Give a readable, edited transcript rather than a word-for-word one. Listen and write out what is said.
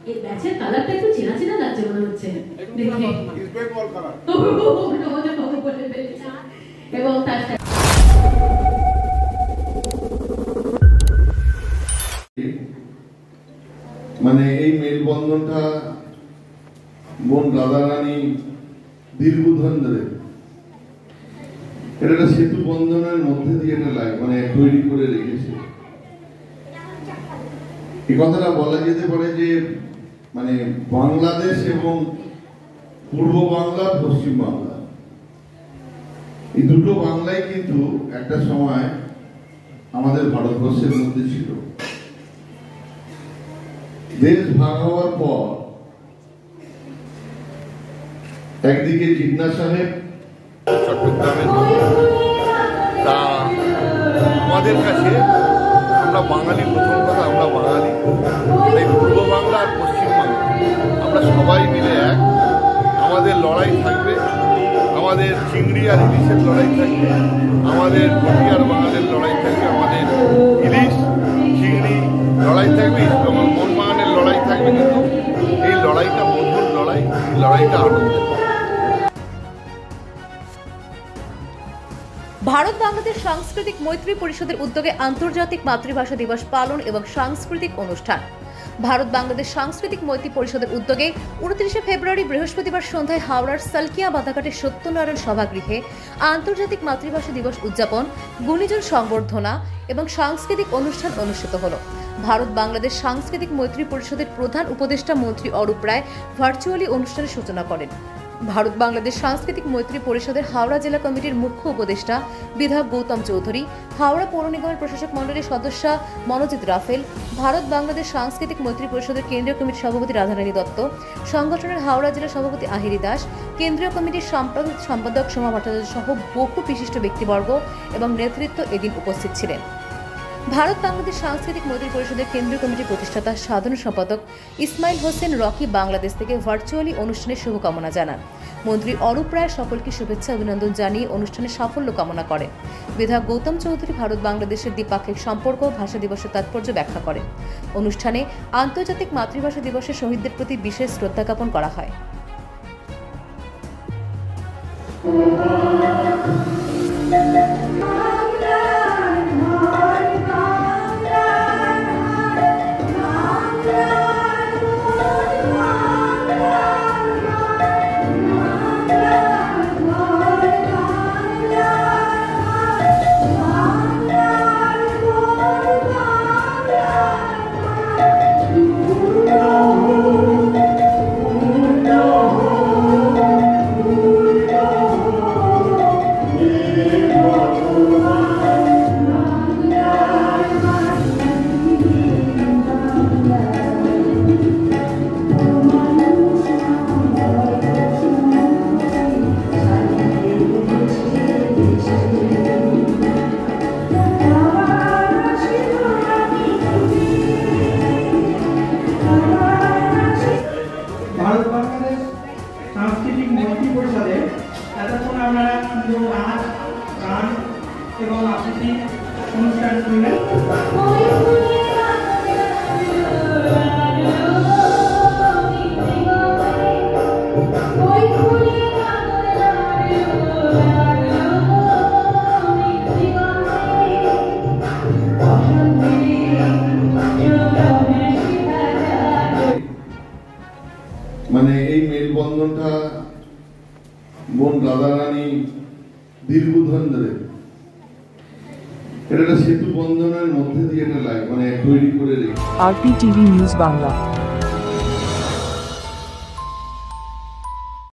এই ব্যাচের কালারটা একটু চেনা চেনা লাগছে মনে হচ্ছে দেখে এবং তার সাথে মানে এই মেলবন্ধনটা বোন রাধারানী দীর্ঘদিন ধরে এটা একটা সেতু বন্ধনের মধ্যে দিয়ে এটা মানে তৈরি করে রেখেছে। এই কথাটা বলা যেতে পারে যে মানে বাংলাদেশ এবং পূর্ব বাংলা পশ্চিম বাংলা এই দুটো বাংলাই কিন্তু একটা সময় আমাদের ভারতবর্ষের মধ্যে ছিল। দেশ ভাগ হওয়ার পর একদিকে জিন্না সাহেব চট্টগ্রামের তা আমাদের কাছে আমরা বাঙালি, প্রথম কথা আমরা বাঙালি, এই পূর্ব বাংলা আর পশ্চিম বাংলা আমরা সবাই মিলে এক। আমাদের লড়াই থাকবে, আমাদের চিংড়ি আর ইলিশের লড়াই থাকবে, আমাদের ঘটি আর বাঙালির লড়াই থাকবে, আমাদের ইলিশ চিংড়ি লড়াই থাকবে, এবং মোহনবাগানের লড়াই থাকবে। কিন্তু এই লড়াইটা বন্ধুর লড়াই, এই লড়াইটা আনন্দের। ভারত বাংলাদেশ সাংস্কৃতিক মৈত্রী পরিষদের উদ্যোগে আন্তর্জাতিক মাতৃভাষা দিবস পালন এবং সাংস্কৃতিক অনুষ্ঠান। ভারত বাংলাদেশ সাংস্কৃতিক মৈত্রী পরিষদের উদ্যোগে 29 ফেব্রুয়ারি বৃহস্পতিবার সন্ধ্যায় হাওড়ার সালকিয়া বাধাঘাটের সত্যনারায়ণ সভাগৃহে আন্তর্জাতিক মাতৃভাষা দিবস উদযাপন, গুণীজন সংবর্ধনা এবং সাংস্কৃতিক অনুষ্ঠান অনুষ্ঠিত হল। ভারত বাংলাদেশ সাংস্কৃতিক মৈত্রী পরিষদের প্রধান উপদেষ্টা মন্ত্রী অরূপ রায় ভার্চুয়ালি অনুষ্ঠানের সূচনা করেন। ভারত বাংলাদেশ সাংস্কৃতিক মৈত্রী পরিষদের হাওড়া জেলা কমিটির মুখ্য উপদেষ্টা বিধায়ক গৌতম চৌধুরী, হাওড়া পৌর নিগমের প্রশাসক মণ্ডলীর সদস্য মনোজিৎ রাফেল, ভারত বাংলাদেশ সাংস্কৃতিক মৈত্রী পরিষদের কেন্দ্রীয় কমিটির সভাপতি রাধারানী দত্ত, সংগঠনের হাওড়া জেলা সভাপতি আহিরি দাস, কেন্দ্রীয় কমিটির সম্পাদক সোমা ভট্টাচার্য সহ বহু বিশিষ্ট ব্যক্তিবর্গ এবং নেতৃত্ব এদিন উপস্থিত ছিলেন। ভারত বাংলাদেশ সাংস্কৃতিক মৈত্রী পরিষদের কেন্দ্রীয় কমিটির প্রতিষ্ঠাতা সাধারণ সম্পাদক ইসমাইল হোসেন রকি বাংলাদেশ থেকে ভার্চুয়ালি অনুষ্ঠানের শুভকামনা জানান। মন্ত্রী অরূপ রায় সকলকে শুভেচ্ছা অভিনন্দন জানিয়ে অনুষ্ঠানের সাফল্য কামনা করেন। বিধায়ক গৌতম চৌধুরী ভারত বাংলাদেশের দ্বিপাক্ষিক সম্পর্ক ভাষা দিবসের তাৎপর্য ব্যাখ্যা করেন। অনুষ্ঠানে আন্তর্জাতিক মাতৃভাষা দিবসে শহীদদের প্রতি বিশেষ শ্রদ্ধা জ্ঞাপন করা হয়। ভারত বাংলাদেশ সাংস্কৃতিক মৈত্রী পরিষদে এতক্ষণ আপনারা সুন্দর নাচ, গান এবং আবৃত্তি অনুষ্ঠান শুনলেন। মানে এই মেলবন্ধনটা বোন রাধারানী দীর্ঘদিন ধরে এটা একটা সেতু বন্ধনের মধ্যে দিয়ে এটা মানে তৈরি করে রেখেছে। RPTV news Bangla.